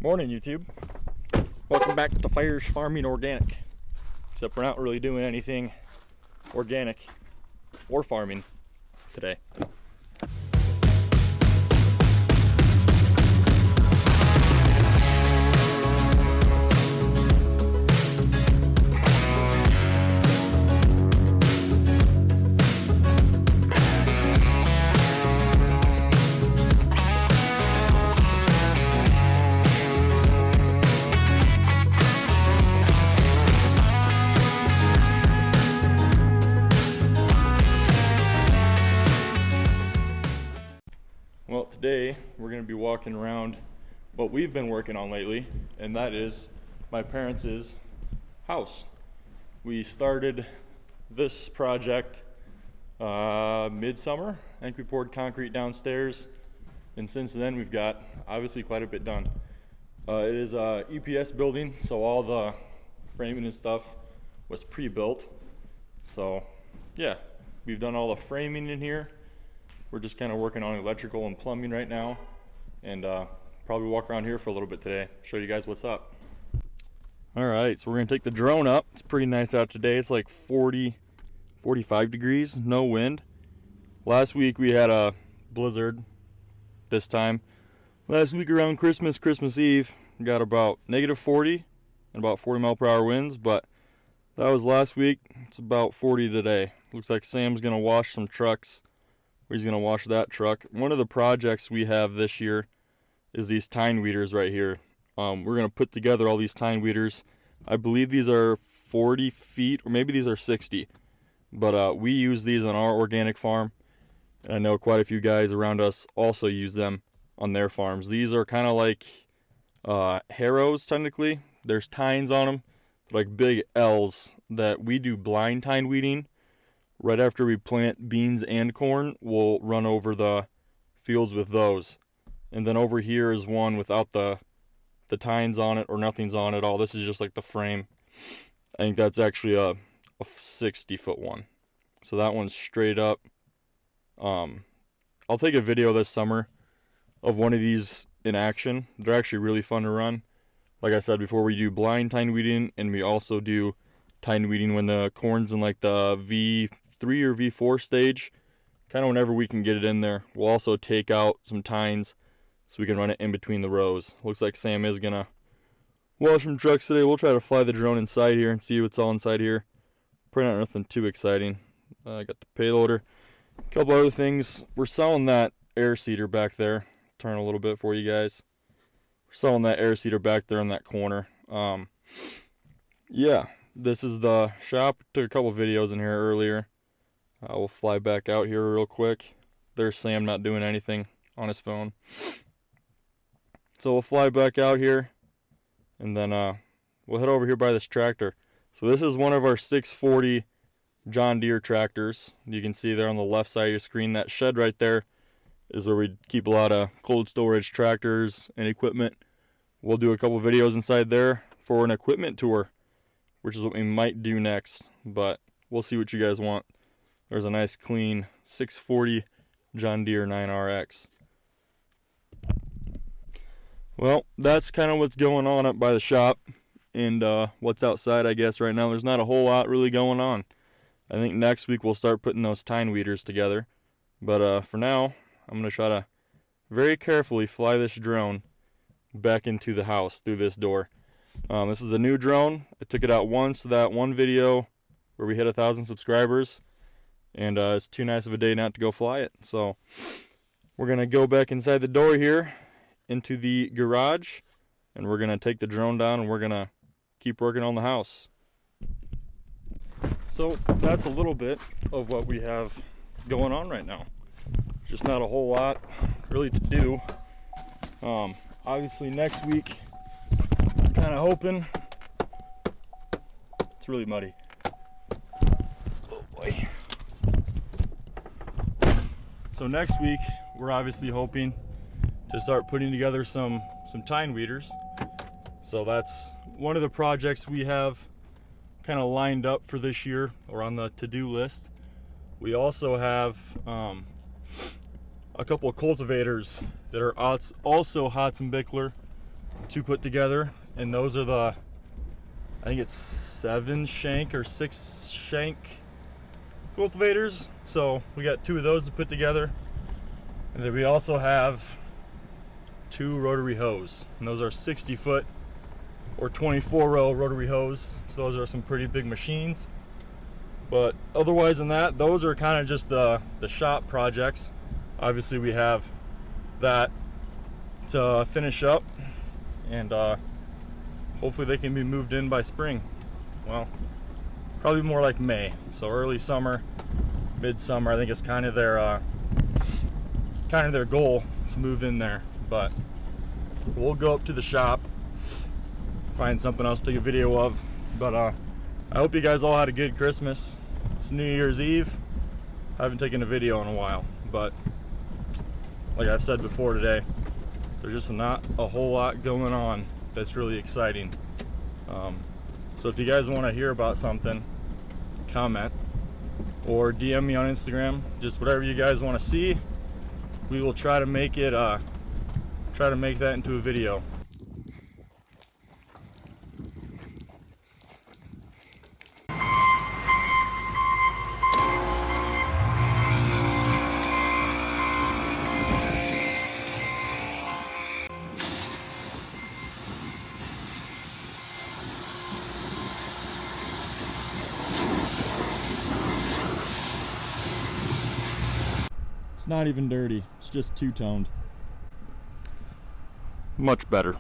Morning, YouTube. Welcome back to Fire's Farming Organic. Except we're not really doing anything organic or farming today. Well, today we're going to be walking around what we've been working on lately, and that is my parents' house. We started this project midsummer. I think we poured concrete downstairs, and since then we've got obviously quite a bit done. It is a EPS building, so all the framing and stuff was pre-built. So yeah, we've done all the framing in here. We're just kind of working on electrical and plumbing right now, and probably walk around here for a little bit today, show you guys what's up. All right, so we're gonna take the drone up. It's pretty nice out today. It's like 45 degrees, no wind. Last week we had a blizzard. This time last week around Christmas Eve, we got about -40 and about 40-mile-per-hour winds, but that was last week. It's about 40 today. Looks like Sam's gonna wash some trucks. He's going to wash that truck. One of the projects we have this year is these tine weeders right here. We're going to put together all these tine weeders. I believe these are 40 feet, or maybe these are 60. But we use these on our organic farm. And I know quite a few guys around us also use them on their farms. These are kind of like harrows, technically. There's tines on them, like big L's, that we do blind tine weeding. Right after we plant beans and corn, we'll run over the fields with those. And then over here is one without the tines on it or nothing's on it all. This is just like the frame. I think that's actually a 60-foot one. So that one's straight up. I'll take a video this summer of one of these in action. They're actually really fun to run. Like I said before, we do blind tine weeding, and we also do tine weeding when the corn's in like the V3 or V4 stage, kind of whenever we can get it in there. We'll also take out some tines so we can run it in between the rows. Looks like Sam is gonna wash some trucks today. We'll try to fly the drone inside here and see what's all inside here. Probably not nothing too exciting. I got the payloader, a couple other things. We're selling that air seeder back there. Turn a little bit for you guys. We're selling that air seeder back there in that corner. Yeah, this is the shop. Took a couple videos in here earlier. We'll fly back out here real quick. There's Sam not doing anything on his phone. So we'll fly back out here, and then we'll head over here by this tractor. So this is one of our 640 John Deere tractors. You can see there on the left side of your screen, that shed right there is where we keep a lot of cold storage tractors and equipment. We'll do a couple videos inside there for an equipment tour, which is what we might do next, but we'll see what you guys want. There's a nice clean 640 John Deere 9RX. Well, that's kind of what's going on up by the shop, and what's outside, I guess, right now. There's not a whole lot really going on. I think next week we'll start putting those tine weeders together, but for now, I'm going to try to very carefully fly this drone back into the house through this door. This is the new drone. I took it out once, that one video where we hit 1,000 subscribers, and it's too nice of a day not to go fly it. So we're gonna go back inside the door here into the garage, and we're gonna take the drone down, and we're gonna keep working on the house. So that's a little bit of what we have going on right now. Just not a whole lot really to do. Obviously next week, kind of hoping. It's really muddy. Oh boy. So next week, we're obviously hoping to start putting together some tine weeders. So that's one of the projects we have kind of lined up for this year, or on the to-do list. We also have a couple of cultivators that are also Hudson Bickler. to put together, and those are the, I think it's 7 shank or 6 shank cultivators. So we got 2 of those to put together, and then we also have 2 rotary hoes, and those are 60-foot or 24-row rotary hoes. So those are some pretty big machines. But otherwise than that, those are kind of just the shop projects. Obviously we have that to finish up, and hopefully they can be moved in by spring. Well, probably more like May, so early summer, midsummer. I think it's kind of their goal to move in there. But we'll go up to the shop, find something else to take a video of. But I hope you guys all had a good Christmas. It's New Year's Eve. I haven't taken a video in a while, but like I've said before today, there's just not a whole lot going on that's really exciting. So if you guys want to hear about something, comment or DM me on Instagram. Just whatever you guys want to see, we will try to make it that into a video. It's not even dirty, it's just two-toned. Much better.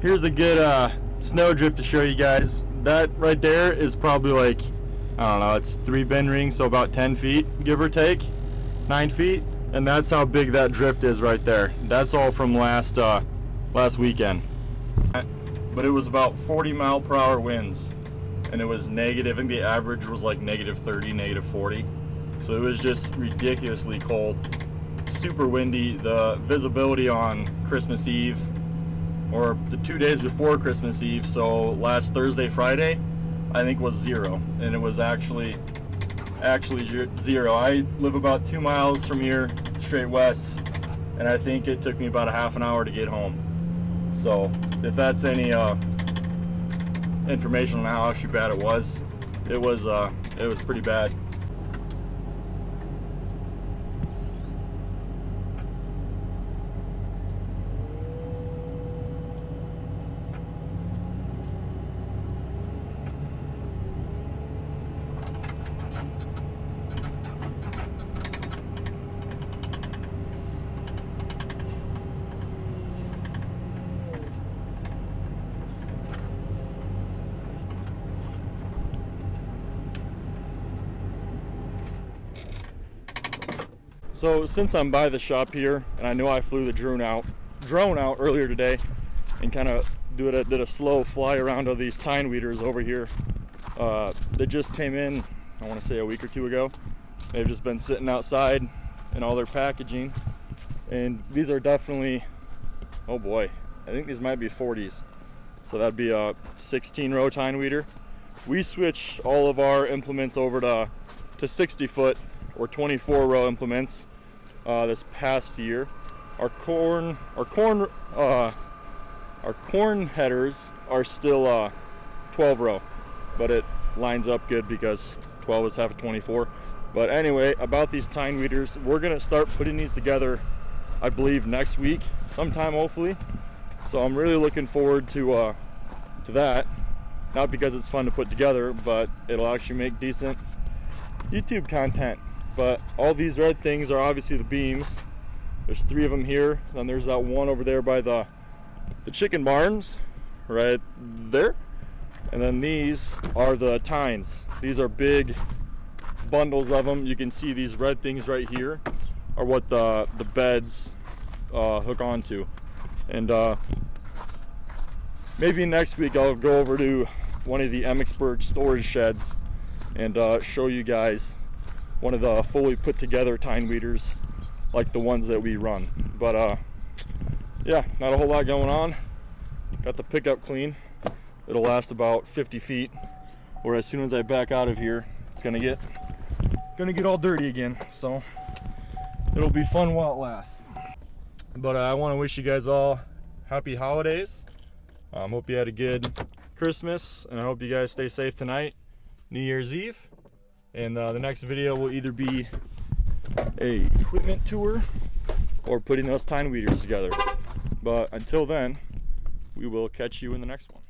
Here's a good snow drift to show you guys. That right there is probably like, I don't know, it's 3 bend rings, so about 10 feet, give or take, 9 feet. And that's how big that drift is right there. That's all from last weekend. But it was about 40-mile-per-hour winds, and it was negative. I think the average was like -30, -40. So it was just ridiculously cold, super windy. The visibility on Christmas Eve, or the 2 days before Christmas Eve, so last Thursday, Friday, I think was 0, and it was actually 0. I live about 2 miles from here, straight west, and I think it took me about a half an hour to get home. So if that's any information on how actually bad it was pretty bad. So since I'm by the shop here, and I know I flew the drone out earlier today, and kind of did a slow fly around of these tine weeders over here. They just came in, I want to say a week or two ago. They've just been sitting outside in all their packaging, and these are definitely, oh boy, I think these might be 40s. So that'd be a 16 row tine weeder. We switched all of our implements over to 60 foot or 24 row implements this past year. Our corn headers are still 12 row, but it lines up good because 12 is half of 24. But anyway, about these tine weeders, we're gonna start putting these together, I believe next week, sometime hopefully. So I'm really looking forward to that. Not because it's fun to put together, but it'll actually make decent YouTube content. But all these red things are obviously the beams. There's 3 of them here. Then there's that one over there by the chicken barns, right there. And then these are the tines. These are big bundles of them. You can see these red things right here are what the beds hook onto. And maybe next week I'll go over to one of the Emmitsburg storage sheds and show you guys one of the fully put together tine weeders like the ones that we run. But yeah, not a whole lot going on. Got the pickup clean. It'll last about 50 feet, or as soon as I back out of here, it's gonna get all dirty again. So it'll be fun while it lasts. But I want to wish you guys all happy holidays. Hope you had a good Christmas, and I hope you guys stay safe tonight, New Year's Eve. And the next video will either be a equipment tour or putting those tine weeders together. But until then, we will catch you in the next one.